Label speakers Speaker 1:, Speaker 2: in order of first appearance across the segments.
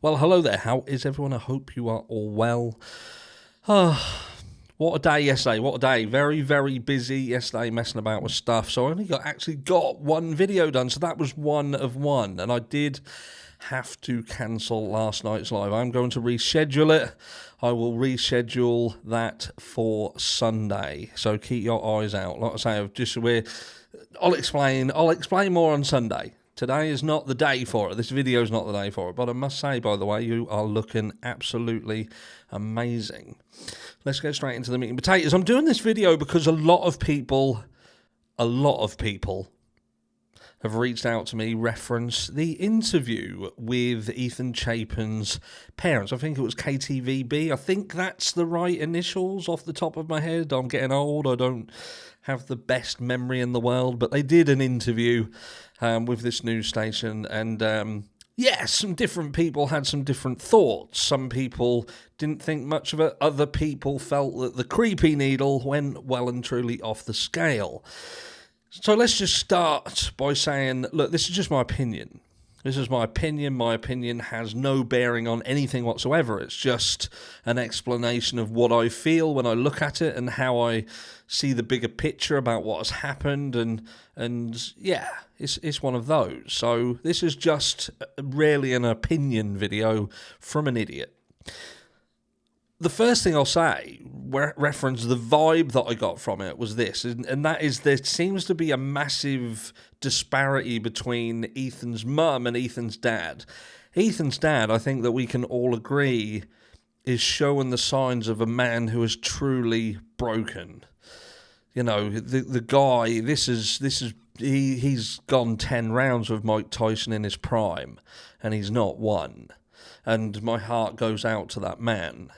Speaker 1: Well, hello there. How is everyone? I hope you are all well. What a day yesterday. What a day. Very, very busy yesterday messing about with stuff. So I only actually got one video done. So that was one of one. And I did have to cancel last night's live. I'm going to reschedule it. I will reschedule that for Sunday. So keep your eyes out. Like I say, I'll explain more on Sunday. Today is not the day for it. This video is not the day for it. But I must say, by the way, you are looking absolutely amazing. Let's get straight into the meat and potatoes. I'm doing this video because a lot of people have reached out to me, reference the interview with Ethan Chapins' parents. I think it was KTVB. I think that's the right initials off the top of my head. I'm getting old. I don't have the best memory in the world, but they did an interview with this news station, and some different people had some different thoughts. Some people didn't think much of it. Other people felt that the creepy needle went well and truly off the scale. So let's just start by saying, look, this is just my opinion. This is my opinion. My opinion has no bearing on anything whatsoever. It's just an explanation of what I feel when I look at it and how I see the bigger picture about what has happened. And yeah, it's one of those. So this is just really an opinion video from an idiot. The first thing I'll say, reference the vibe that I got from it, was this, and that is there seems to be a massive disparity between Ethan's mum and Ethan's dad. Ethan's dad, I think that we can all agree, is showing the signs of a man who is truly broken. You know, the guy, he's gone 10 rounds with Mike Tyson in his prime, and he's not won. And my heart goes out to that man.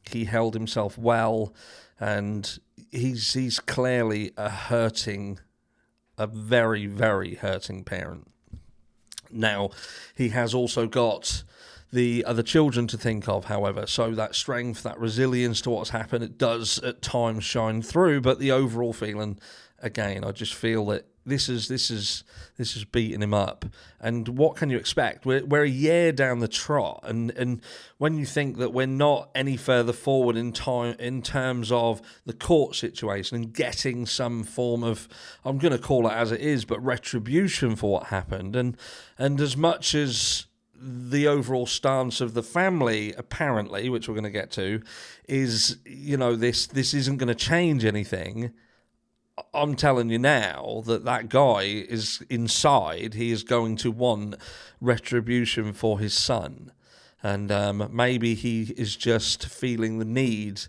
Speaker 1: He held himself well, and he's clearly a very, very hurting parent. Now, he has also got the other children to think of, however, so that strength, that resilience to what's happened, it does at times shine through, but the overall feeling, again, I just feel that this is beating him up. And what can you expect? We're a year down the trot, and when you think that we're not any further forward in time in terms of the court situation and getting some form of, I'm going to call it as it is, but retribution for what happened, and as much as the overall stance of the family, apparently, which we're going to get to, is, you know, this isn't going to change anything. I'm telling you now that guy is inside. He is going to want retribution for his son. And maybe he is just feeling the need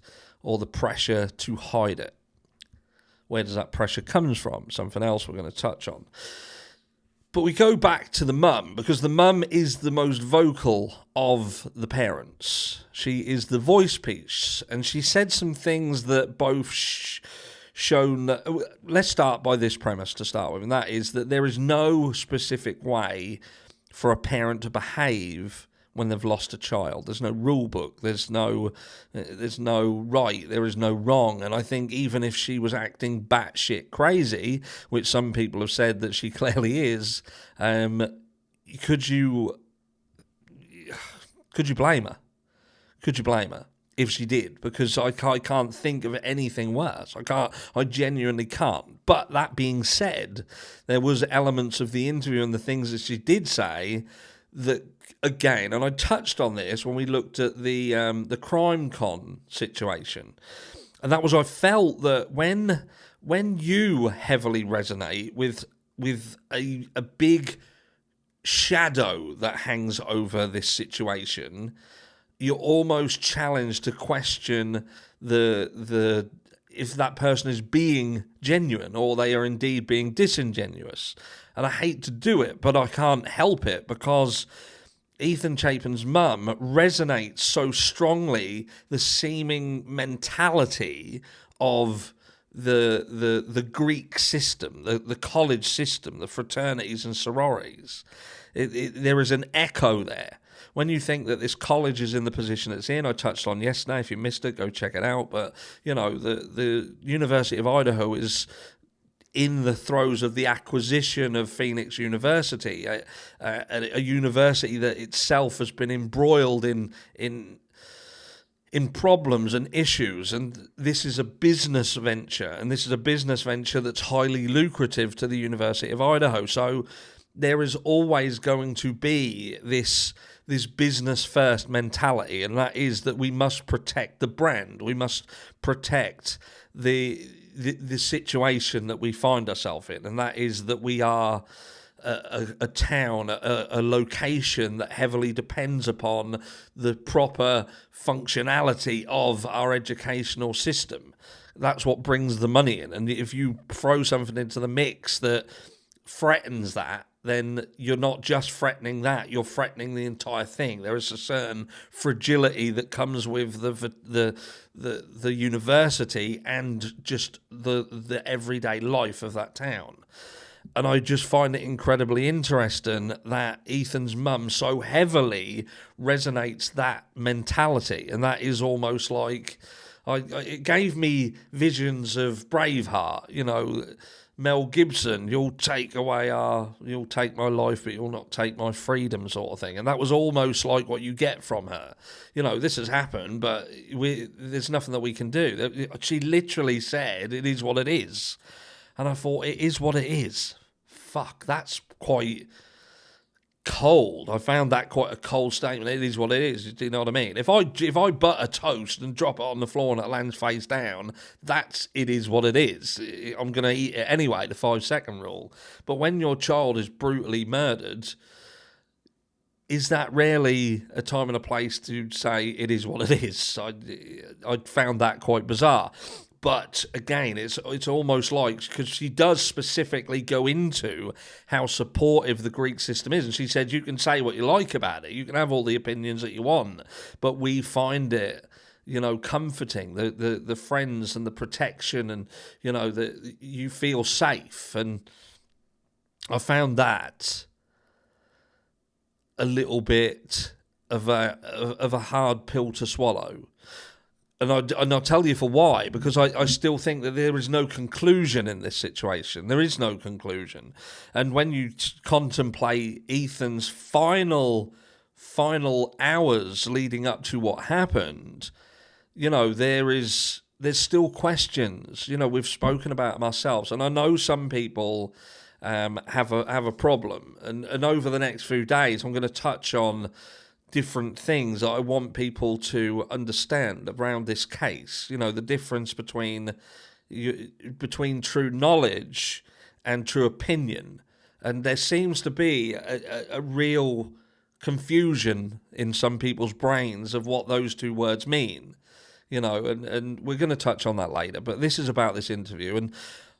Speaker 1: or the pressure to hide it. Where does that pressure come from? Something else we're going to touch on. But we go back to the mum, because the mum is the most vocal of the parents. She is the voice piece. And she said some things that both shown that, let's start by this premise to start with, and that is that there is no specific way for a parent to behave when they've lost a child. There's no rule book. There's no right. There is no wrong. And I think even if she was acting batshit crazy, which some people have said that she clearly is, could you blame her? Could you blame her if she did? Because I can't think of anything worse. I genuinely can't. But that being said, there was elements of the interview and the things that she did say that, again, and I touched on this when we looked at the CrimeCon situation, and that was, I felt that when you heavily resonate with a big shadow that hangs over this situation, you're almost challenged to question the if that person is being genuine or they are indeed being disingenuous. And I hate to do it, but I can't help it, because Ethan Chapins' mum resonates so strongly the seeming mentality of the Greek system, the college system, the fraternities and sororities. There is an echo there. When you think that this college is in the position it's in, I touched on yesterday. If you missed it, go check it out. But, you know, the University of Idaho is in the throes of the acquisition of Phoenix University, a university that itself has been embroiled in problems and issues, and this is a business venture, and this is a business venture that's highly lucrative to the University of Idaho. So there is always going to be this business first mentality, and that is that we must protect the brand, we must protect the situation that we find ourselves in, and that is that we are a town, a location that heavily depends upon the proper functionality of our educational system. That's what brings the money in. And if you throw something into the mix that threatens that, then you're not just threatening that, you're threatening the entire thing. There is a certain fragility that comes with the university and just the everyday life of that town. And I just find it incredibly interesting that Ethan's mum so heavily resonates that mentality. And that is almost like, it gave me visions of Braveheart, you know, Mel Gibson, you'll take my life, but you'll not take my freedom, sort of thing. And that was almost like what you get from her. You know, this has happened, but there's nothing that we can do. She literally said, it is what it is. And I thought, it is what it is. Fuck, that's quite cold. I found that quite a cold statement. It is what it is. Do you know what I mean? If I butter toast and drop it on the floor and it lands face down, it is what it is. I'm going to eat it anyway, the 5-second rule. But when your child is brutally murdered, is that really a time and a place to say it is what it is? I found that quite bizarre. But again, it's almost like, because she does specifically go into how supportive the Greek system is. And she said, you can say what you like about it. You can have all the opinions that you want. But we find it, you know, comforting, the friends and the protection, and, you know, that you feel safe. And I found that a little bit of a hard pill to swallow. And I'll tell you for why, because I still think that there is no conclusion in this situation. There is no conclusion. And when you contemplate Ethan's final hours leading up to what happened, you know, there's still questions. You know, we've spoken about them ourselves, and I know some people have a problem. And over the next few days, I'm going to touch on different things that I want people to understand around this case. You know, the difference between true knowledge and true opinion. And there seems to be a real confusion in some people's brains of what those two words mean. You know, and we're going to touch on that later. But this is about this interview. And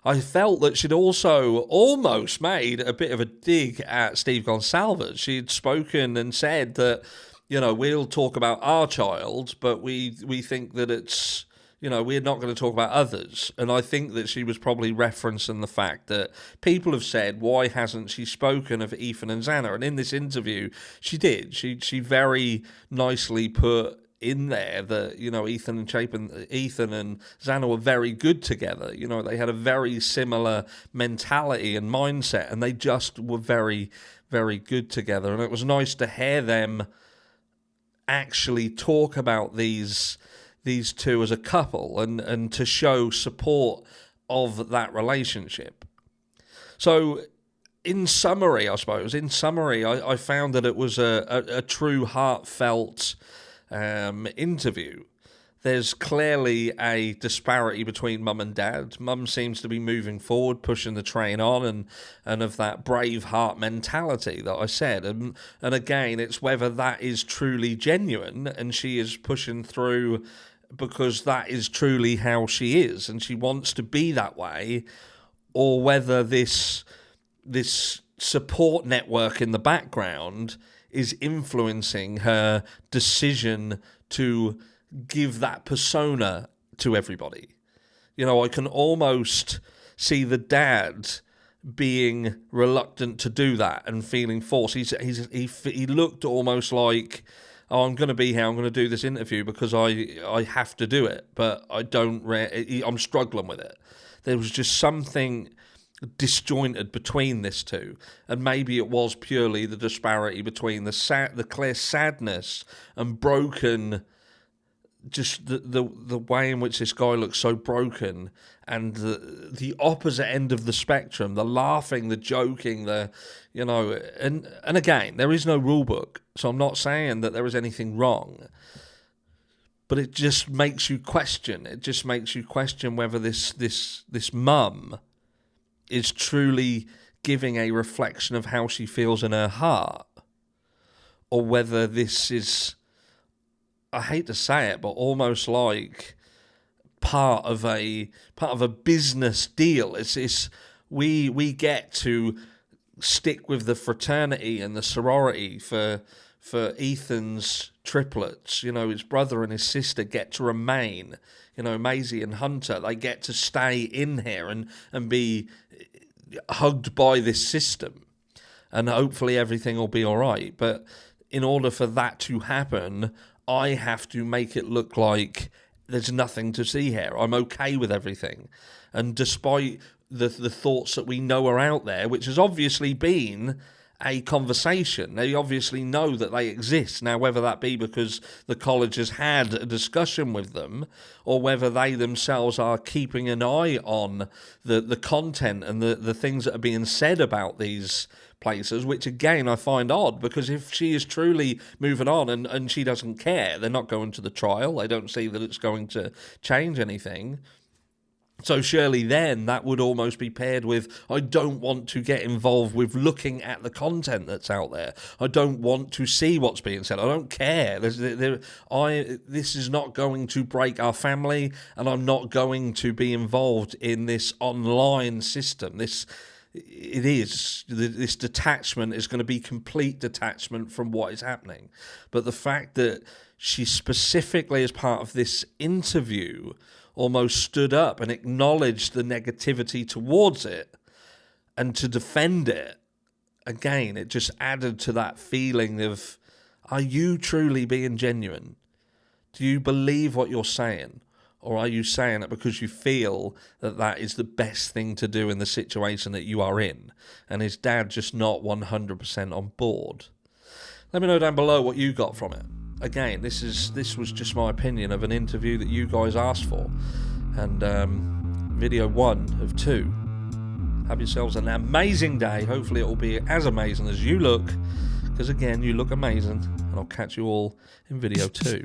Speaker 1: I felt that she'd also almost made a bit of a dig at Steve Gonsalves. She'd spoken and said that, you know, we'll talk about our child, but we think that it's, you know, we're not going to talk about others. And I think that she was probably referencing the fact that people have said, why hasn't she spoken of Ethan and Xana? And in this interview, she did. She very nicely put in there that, you know, Ethan and Xana were very good together. You know, they had a very similar mentality and mindset, and they just were very, very good together. And it was nice to hear them actually talk about these two as a couple, and to show support of that relationship. So in summary, I found that it was a true heartfelt interview. There's clearly a disparity between mum and dad. Mum seems to be moving forward, pushing the train on, and of that Braveheart mentality that I said. And again, it's whether that is truly genuine and she is pushing through because that is truly how she is and she wants to be that way, or whether this support network in the background is influencing her decision to give that persona to everybody. You know, I can almost see the dad being reluctant to do that and feeling forced. He looked almost like, oh, I'm going to be here, I'm going to do this interview because I have to do it, but I don't. I'm struggling with it. There was just something disjointed between this two, and maybe it was purely the disparity between the clear sadness and broken, just the way in which this guy looks so broken, and the opposite end of the spectrum, the laughing, the joking, and again, there is no rule book, so I'm not saying that there is anything wrong, but it just makes you question. It just makes you question whether this mum is truly giving a reflection of how she feels in her heart, or whether this is, I hate to say it, but almost like part of a business deal. We get to stick with the fraternity and the sorority for Ethan's triplets. His brother and his sister get to remain. Maisie and Hunter, they get to stay in here and be hugged by this system, and hopefully everything will be all right. But in order for that to happen, I have to make it look like there's nothing to see here. I'm okay with everything. And despite the thoughts that we know are out there, which has obviously been a conversation, they obviously know that they exist. Now, whether that be because the college has had a discussion with them, or whether they themselves are keeping an eye on the content and the things that are being said about these places, which again I find odd, because if she is truly moving on and she doesn't care, they're not going to the trial, they don't see that it's going to change anything. So surely then that would almost be paired with, I don't want to get involved with looking at the content that's out there. I don't want to see what's being said. I don't care. This is not going to break our family, and I'm not going to be involved in this online system. This detachment is going to be complete detachment from what is happening. But the fact that she specifically, as part of this interview, almost stood up and acknowledged the negativity towards it and to defend it, again, it just added to that feeling of, are you truly being genuine? Do you believe what you're saying? Or are you saying it because you feel that that is the best thing to do in the situation that you are in? And is Dad just not 100% on board? Let me know down below what you got from it. Again, this was just my opinion of an interview that you guys asked for. And video 1 of 2. Have yourselves an amazing day. Hopefully it will be as amazing as you look. Because again, you look amazing. And I'll catch you all in video 2.